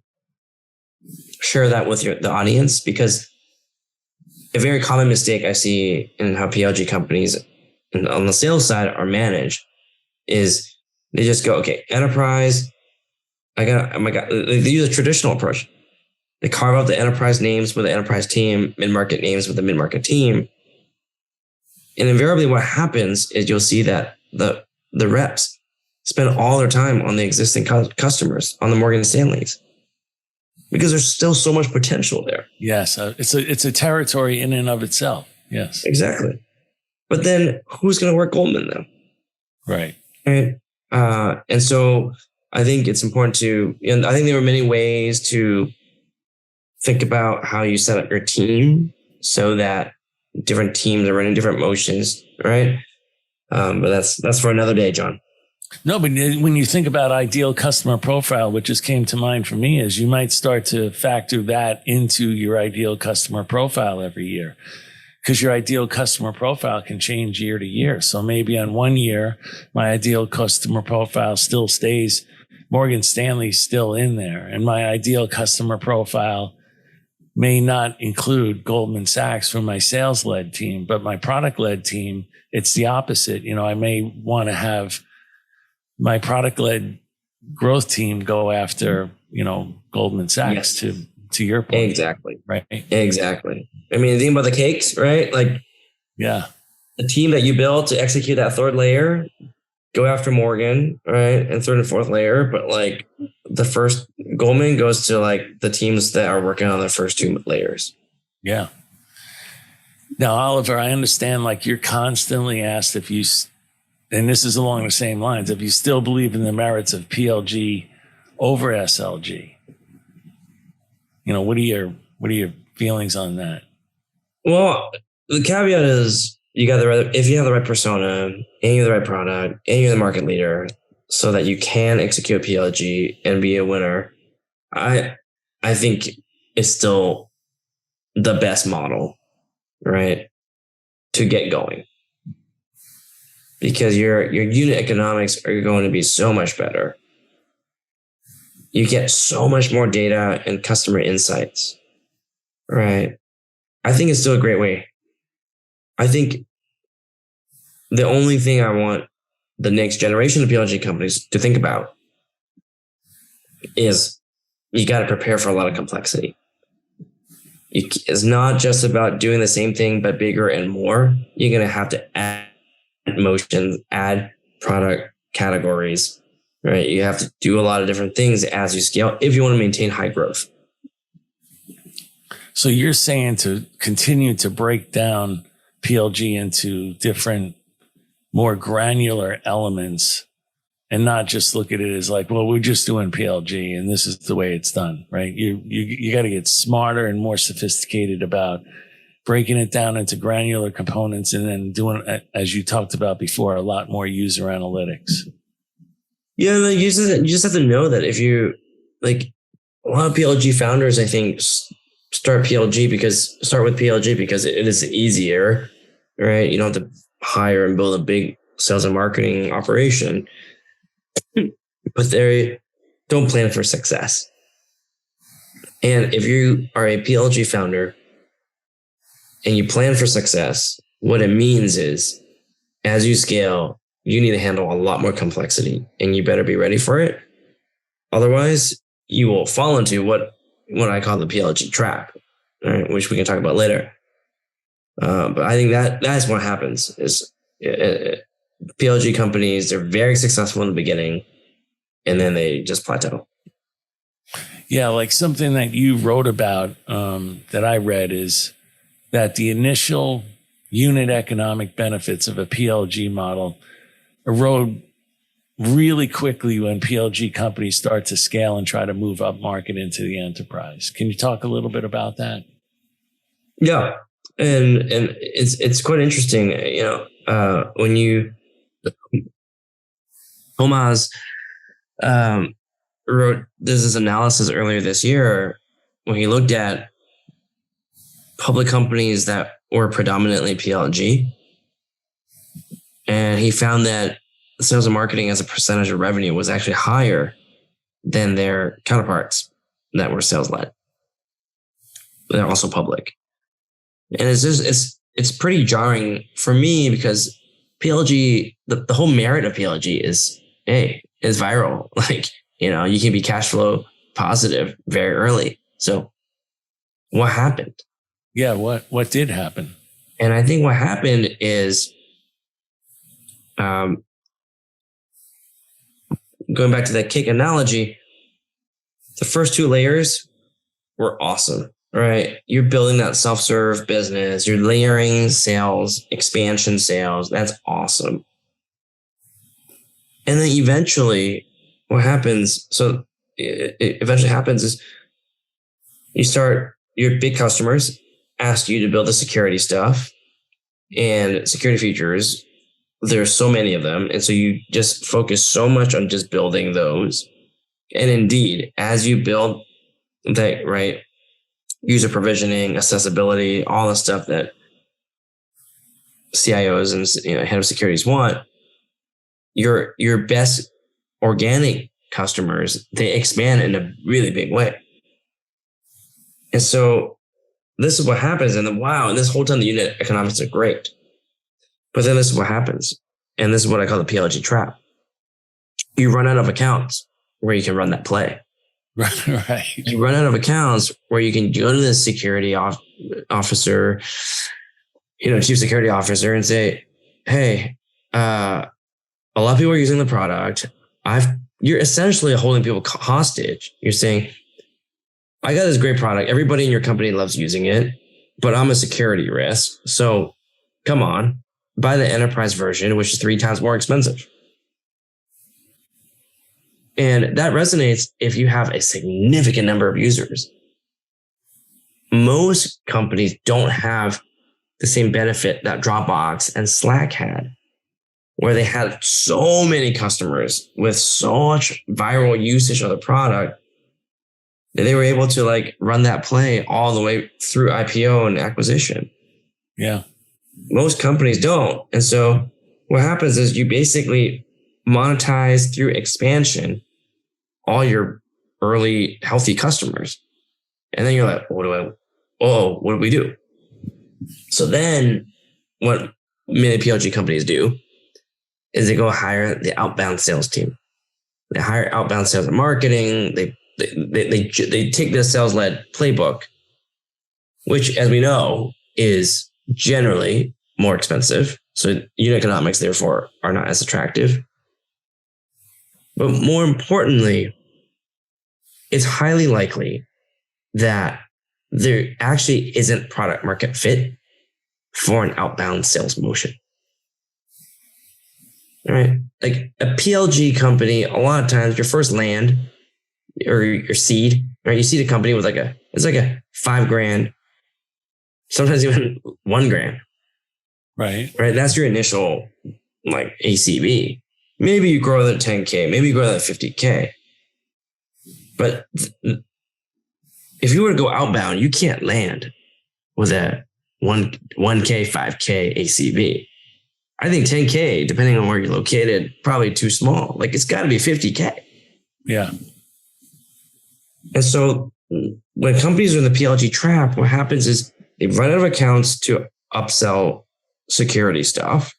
share that with the audience, because a very common mistake I see in how PLG companies on the sales side are managed is they just go, okay, enterprise. Oh my God. They use a traditional approach. They carve out the enterprise names with the enterprise team, mid-market names with the mid-market team. And invariably what happens is you'll see that the reps spend all their time on the existing customers, on the Morgan Stanleys, because there's still so much potential there. Yes. It's a territory in and of itself. Yes. Exactly. But then who's going to work Goldman though? Right. Right. And so I think it's important I think there are many ways to think about how you set up your team so that different teams are running different motions, right? But that's for another day, John. No, but when you think about ideal customer profile, what just came to mind for me is you might start to factor that into your ideal customer profile every year, because your ideal customer profile can change year to year. So maybe on 1 year, my ideal customer profile still stays Morgan Stanley's still in there, and my ideal customer profile may not include Goldman Sachs for my sales-led team, but my product-led team, it's the opposite. I may want to have my product-led growth team go after, Goldman Sachs. Yes. to your point. Exactly. Right. Exactly. I mean, think about the cakes, right? Like, yeah, the team that you built to execute that third layer, go after Morgan, right? And third and fourth layer. But like the first Goldman goes to like the teams that are working on the first two layers. Yeah. Now, Oliver, I understand like you're constantly asked if you, and this is along the same lines, if you still believe in the merits of PLG over SLG. What are your feelings on that? Well, the caveat is if you have the right persona and you have the right product and you're the market leader so that you can execute PLG and be a winner, I think it's still the best model, right, to get going. Because your unit economics are going to be so much better. You get so much more data and customer insights, right? I think it's still a great way. I think the only thing I want the next generation of PLG companies to think about is you got to prepare for a lot of complexity. It's not just about doing the same thing, but bigger and more. You're going to have to add motions, add product categories, right? You have to do a lot of different things as you scale if you want to maintain high growth. So you're saying to continue to break down PLG into different, more granular elements and not just look at it as like, well, we're just doing PLG and this is the way it's done, right? You got to get smarter and more sophisticated about breaking it down into granular components and then doing, as you talked about before, a lot more user analytics. Yeah, like you just have to know that if you, like, a lot of PLG founders, I think, start with PLG because it is easier, right? You don't have to hire and build a big sales and marketing operation, but they don't plan for success. And if you are a PLG founder and you plan for success, what it means is as you scale, you need to handle a lot more complexity and you better be ready for it. Otherwise, you will fall into what I call the PLG trap, right? Which we can talk about later. But I think that's what happens is PLG companies, they're very successful in the beginning and then they just plateau. Yeah, like something that you wrote about that I read is that the initial unit economic benefits of a PLG model erode really quickly when PLG companies start to scale and try to move up market into the enterprise. Can you talk a little bit about that? Yeah. And it's quite interesting, when you Thomas wrote this analysis earlier this year when he looked at public companies that were predominantly PLG, and he found that sales and marketing as a percentage of revenue was actually higher than their counterparts that were sales led. They're also public. And it's pretty jarring for me because PLG, the whole merit of PLG is viral. Like, you can be cash flow positive very early. So what happened? Yeah. What did happen? And I think what happened is, going back to that cake analogy, the first two layers were awesome, right? You're building that self-serve business, you're layering sales, expansion sales. That's awesome. And then eventually what happens, it eventually happens is your big customers ask you to build the security stuff and security features. There's so many of them. And so you just focus so much on just building those. And indeed, as you build that, right, user provisioning, accessibility, all the stuff that CIOs and head of securities want, your best organic customers, they expand in a really big way. And so this is what happens. And then, and this whole time the unit economics are great. But then this is what happens. And this is what I call the PLG trap. You run out of accounts where you can run that play. Right. You run out of accounts where you can go to the security officer, chief security officer, and say, hey, a lot of people are using the product. You're essentially holding people hostage. You're saying, I got this great product. Everybody in your company loves using it, but I'm a security risk. So come on, buy the enterprise version, which is 3 times more expensive. And that resonates if you have a significant number of users. Most companies don't have the same benefit that Dropbox and Slack had, where they had so many customers with so much viral usage of the product that they were able to run that play all the way through IPO and acquisition. Yeah. Most companies don't. And so what happens is you basically monetize through expansion all your early healthy customers. And then you're like, what do we do? So then what many PLG companies do is they go hire the outbound sales team. They hire outbound sales and marketing. They take the sales-led playbook, which, as we know, is generally more expensive. So unit economics, therefore, are not as attractive. But more importantly, it's highly likely that there actually isn't product market fit for an outbound sales motion. Right? Like a PLG company, a lot of times your first land or your seed, right? You seed a company with it's like a $5,000, sometimes even $1,000. Right. Right. That's your initial ACV. Maybe you grow that 10K, maybe you grow that 50K. But if you were to go outbound, you can't land with a 1K, 5K ACV. I think 10K, depending on where you're located, probably too small. It's got to be 50K. Yeah. And so when companies are in the PLG trap, what happens is they run out of accounts to upsell security stuff.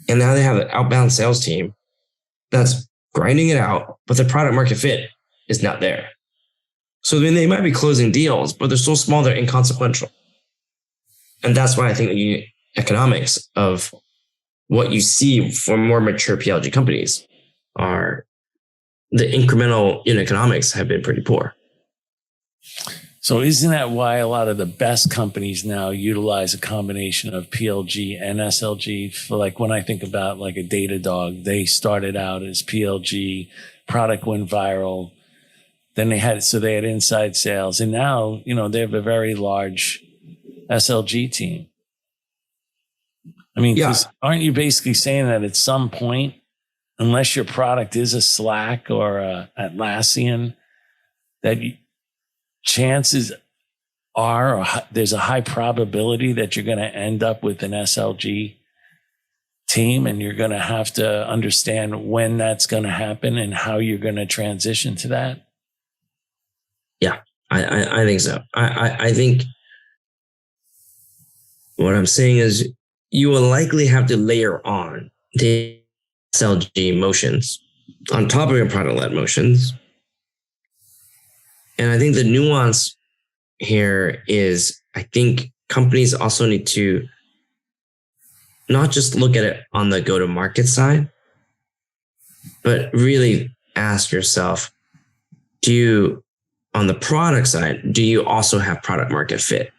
And now they have an outbound sales team that's grinding it out, but the product market fit is not there. So then they might be closing deals, but they're so small, they're inconsequential. And that's why I think the economics of what you see for more mature PLG companies are the incremental unit economics have been pretty poor. So isn't that why a lot of the best companies now utilize a combination of PLG and SLG? For when I think about a Datadog, they started out as PLG, product went viral. Then they had inside sales, and now, they have a very large SLG team. I mean, aren't you basically saying that at some point, unless your product is a Slack or a Atlassian, that chances are there's a high probability that you're going to end up with an SLG team, and you're going to have to understand when that's going to happen and how you're going to transition to that. Yeah, I think so. I think what I'm saying is you will likely have to layer on the SLG motions on top of your product-led motions. And I think the nuance here is I think companies also need to not just look at it on the go-to-market side, but really ask yourself, on the product side, do you also have product market fit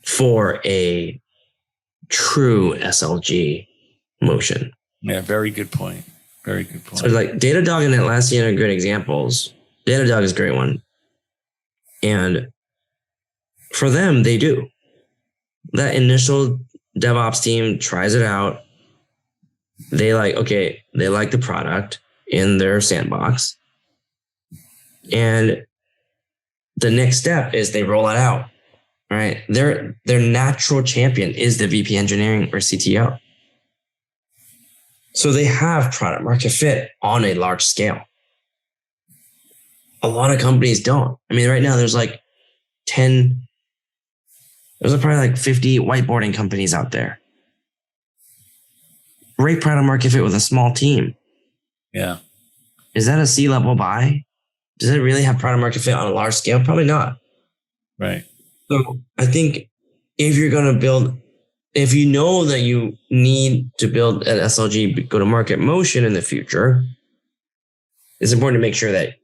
for a true SLG motion? Yeah, very good point. Very good point. So like Datadog and Atlassian are good examples. Datadog is a great one. And for them, they do. That initial DevOps team tries it out. They like the product in their sandbox. And the next step is they roll it out, right? Their natural champion is the VP engineering or CTO. So they have product market fit on a large scale. A lot of companies don't. I mean, right now there's like 10, there's probably like 50 whiteboarding companies out there. Great product market fit with a small team. Yeah. Is that a C-level buy? Does it really have product market fit on a large scale? Probably not. Right. So I think if you're going to build, if you know that you need to build an SLG go-to-market motion in the future, it's important to make sure that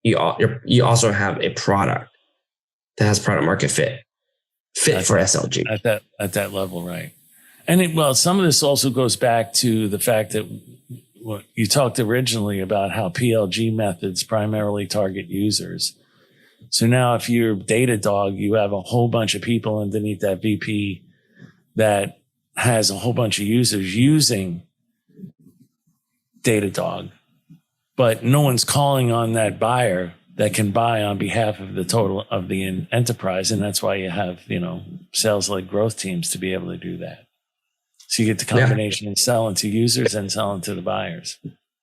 you also have a product that has product market fit for SLG at that level, right? And some of this also goes back to the fact that you talked originally about how PLG methods primarily target users. So now if you're Datadog, you have a whole bunch of people underneath that VP that has a whole bunch of users using Datadog, but no one's calling on that buyer that can buy on behalf of the total of the enterprise. And that's why you have, sales-led growth teams to be able to do that. So you get the combination and selling to users and selling to the buyers,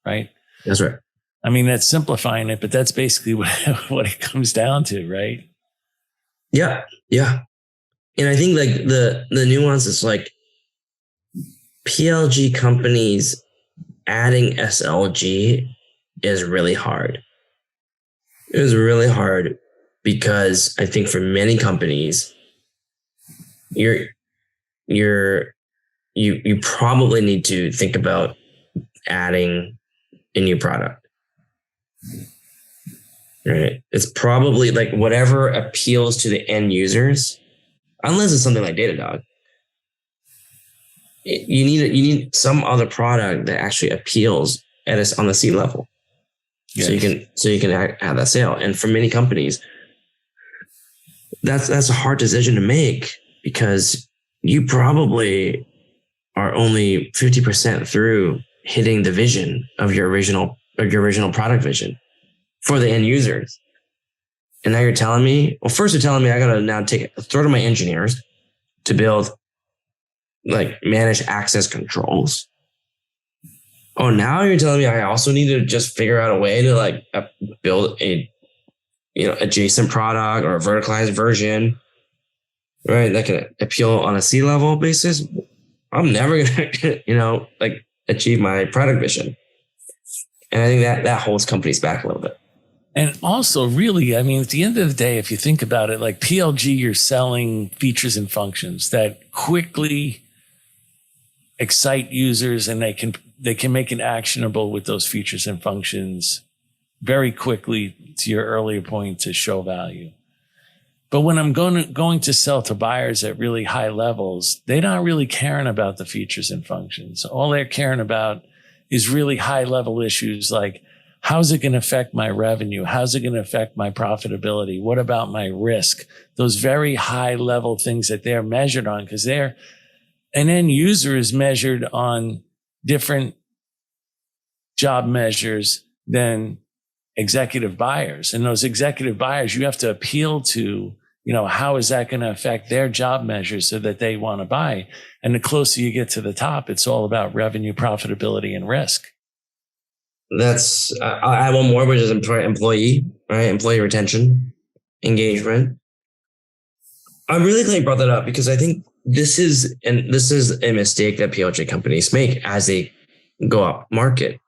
right? That's right. I mean, that's simplifying it, but that's basically what it comes down to, right? Yeah. Yeah. And I think like the nuance is like PLG companies adding SLG is really hard. It was really hard because I think for many companies, you probably need to think about adding a new product. Right? It's probably like whatever appeals to the end users, unless it's something like Datadog. You need some other product that actually appeals on the C level. Yes. So you can have that sale. And for many companies, that's a hard decision to make because you probably are only 50% through hitting the vision of your original product vision for the end users. And now you're telling me, first you're telling me I got to now throw to my engineers to build manage access controls. Oh, now you're telling me I also need to just figure out a way to build a adjacent product or a verticalized version, right? That can appeal on a C-level basis. I'm never gonna achieve my product vision, and I think that holds companies back a little bit. And also, really, I mean, at the end of the day, if you think about it, like PLG, you're selling features and functions that quickly excite users, and they can make it actionable with those features and functions very quickly, to your earlier point, to show value. But when I'm going to sell to buyers at really high levels, they're not really caring about the features and functions. All they're caring about is really high level issues like, how's it going to affect my revenue? How's it going to affect my profitability? What about my risk? Those very high level things that they're measured on, because an end user is measured on different job measures than executive buyers. And those executive buyers, you have to appeal to how is that going to affect their job measures so that they want to buy? And the closer you get to the top, it's all about revenue, profitability, and risk. That's, I have one more, which is employee, right? Employee retention, engagement. I'm really glad you brought that up because I think this is a mistake that PLG companies make as they go up market.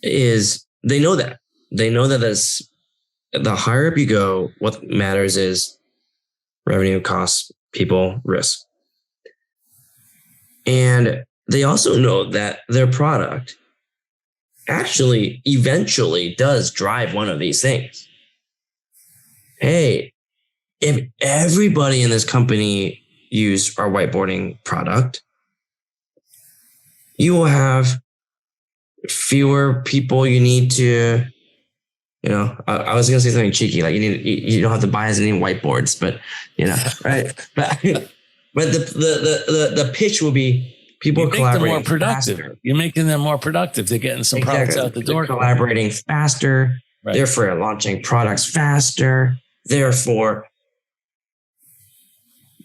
Is they know that the higher up you go, what matters is revenue, costs, people, risk. And they also know that their product actually eventually does drive one of these things. Hey, if everybody in this company used our whiteboarding product, you will have fewer people you need to, I was going to say something cheeky, like you don't have to buy as many whiteboards, but right. But the pitch will be people are collaborating more productive. Faster. You're making them more productive. They're getting some products out the door. They're collaborating faster. Right. Therefore, launching products faster. Therefore,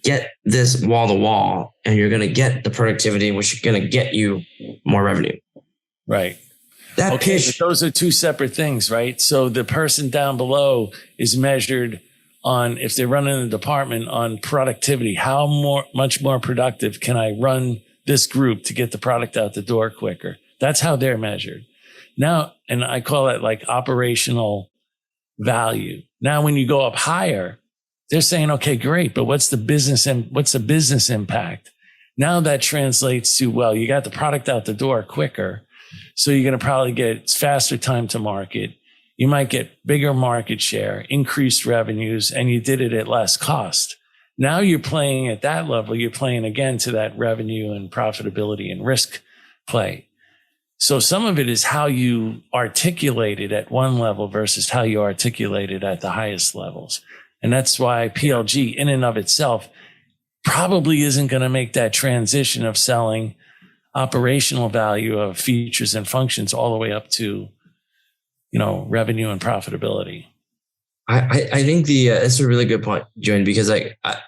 get this wall to wall, and you're going to get the productivity, which is going to get you more revenue. Right. That pitch. But those are two separate things, right? So the person down below is measured on, if they're running a department, on productivity. How much more productive can I run this group to get the product out the door quicker? That's how they're measured. Now, and I call it like operational value. Now, when you go up higher, they're saying, okay, great, but what's the business impact? Now that translates to, well, you got the product out the door quicker. So you're going to probably get faster time to market. You might get bigger market share, increased revenues, and you did it at less cost. Now you're playing at that level. You're playing again to that revenue and profitability and risk play. So some of it is how you articulate it at one level versus how you articulate it at the highest levels. And that's why PLG in and of itself probably isn't going to make that transition of selling operational value of features and functions all the way up to, revenue and profitability. I think that's a really good point, Joan, because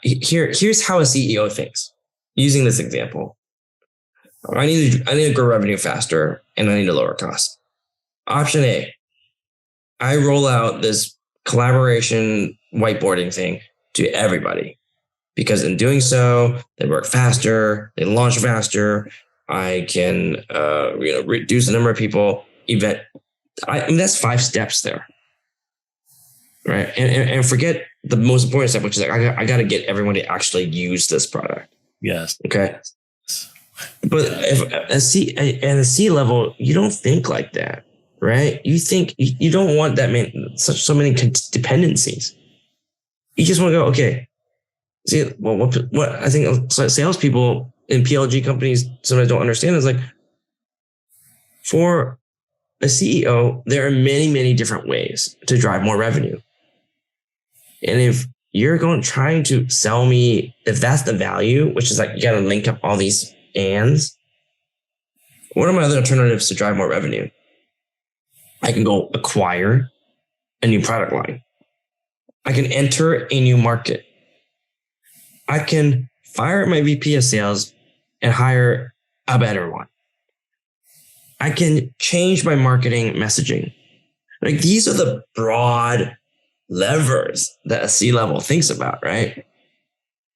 here's how a CEO thinks. Using this example, I need to grow revenue faster and I need to lower costs. Option A, I roll out this collaboration whiteboarding thing to everybody because in doing so, they work faster, they launch faster. I can reduce the number of people. That's 5 steps there. Right. And forget the most important step, which is I got to get everyone to actually use this product. Yes. Okay. But if at a C level, you don't think like that, right? You think you don't want so many dependencies. You just want to go, okay. See, well, what I think salespeople in PLG companies sometimes don't understand is like, for a CEO, there are many, many different ways to drive more revenue. And if you're trying to sell me, if that's the value, which is like, you got to link up all these ands, what are my other alternatives to drive more revenue? I can go acquire a new product line. I can enter a new market. I can fire my VP of sales and hire a better one. I can change my marketing messaging. Like, these are the broad levers that a C-level thinks about, right?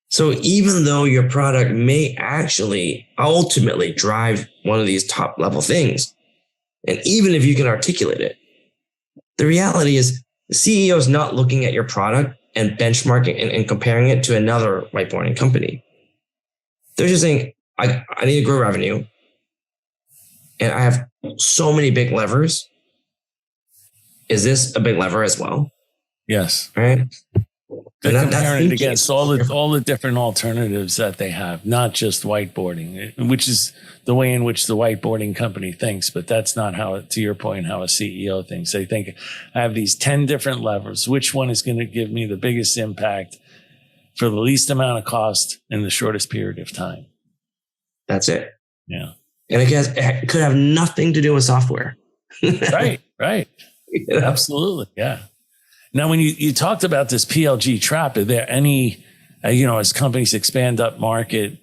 So even though your product may actually ultimately drive one of these top level things, and even if you can articulate it, the reality is the CEO is not looking at your product and benchmarking and comparing it to another whiteboarding company. They're just saying, I need to grow revenue, and I have so many big levers. Is this a big lever as well? Yes. Right. They're comparing it against all the different alternatives that they have, not just whiteboarding, which is the way in which the whiteboarding company thinks. But that's not how, to your point, how a CEO thinks. They think, I have these 10 different levers. Which one is going to give me the biggest impact for the least amount of cost in the shortest period of time? That's it. Yeah. And it could have nothing to do with software. Right. Absolutely. Yeah. Now, when you talked about this PLG trap, are there any, as companies expand up market,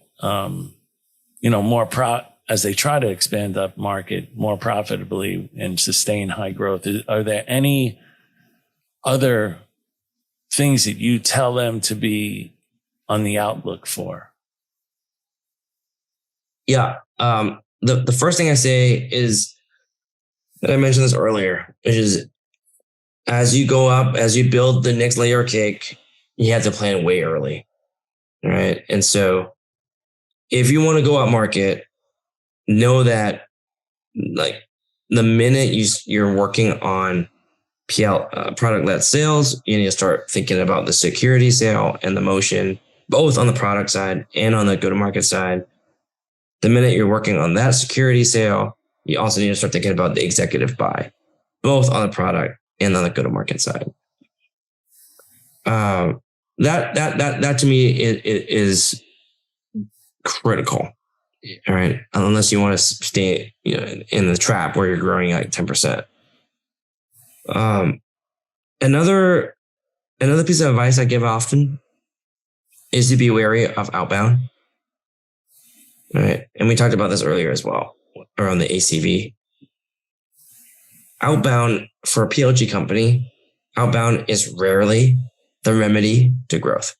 as they try to expand up market more profitably and sustain high growth, are there any other things that you tell them to be on the outlook for? Yeah. The first thing I say is, and I mentioned this earlier, which is as you go up, as you build the next layer of cake, you have to plan way early. Right. And so if you want to go up market, know that like the minute you're working on product-led sales, you need to start thinking about the security sale and the motion, both on the product side and on the go-to-market side. The minute you're working on that security sale, you also need to start thinking about the executive buy, both on the product and on the go-to-market side. That to me is critical. All right, unless you want to stay, in the trap where you're growing like 10%. Another piece of advice I give often is to be wary of outbound. All right, and we talked about this earlier as well around the ACV. Outbound for a PLG company, outbound is rarely the remedy to growth.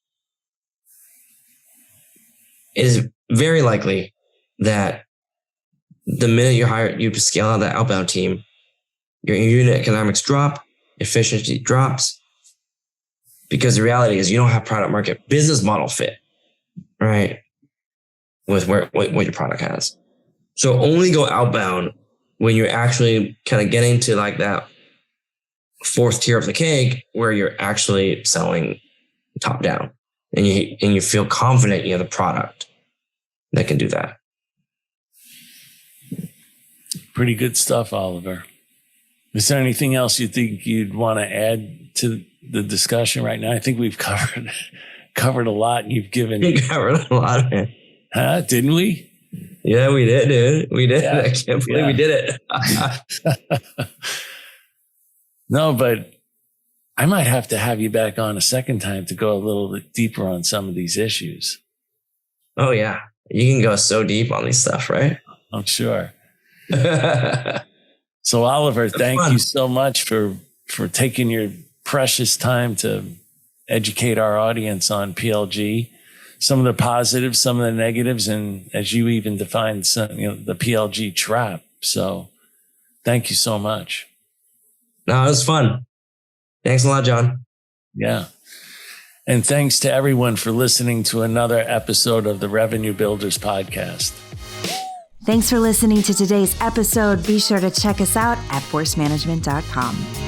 It is very likely that the minute you scale out that outbound team, your unit economics drop, efficiency drops, because the reality is you don't have product market business model fit, right, with what your product has. So only go outbound when you're actually kind of getting to like that fourth tier of the cake where you're actually selling top down and you feel confident you have the product that can do that. Pretty good stuff, Oliver. Is there anything else you think you'd want to add to the discussion right now? I think we've covered a lot, and you've given. We covered a lot, man. Huh? Didn't we? Yeah, we did, dude. We did. Yeah, I can't believe we did it. No, but I might have to have you back on a second time to go a little bit deeper on some of these issues. Oh, yeah. You can go so deep on these stuff, right? I'm sure. So, Oliver, thank you so much for taking your precious time to educate our audience on PLG, some of the positives, some of the negatives, and as you even defined, the PLG trap. So, thank you so much. No, it was fun. Thanks a lot, John. Yeah. And thanks to everyone for listening to another episode of the Revenue Builders Podcast. Thanks for listening to today's episode. Be sure to check us out at forcemanagement.com.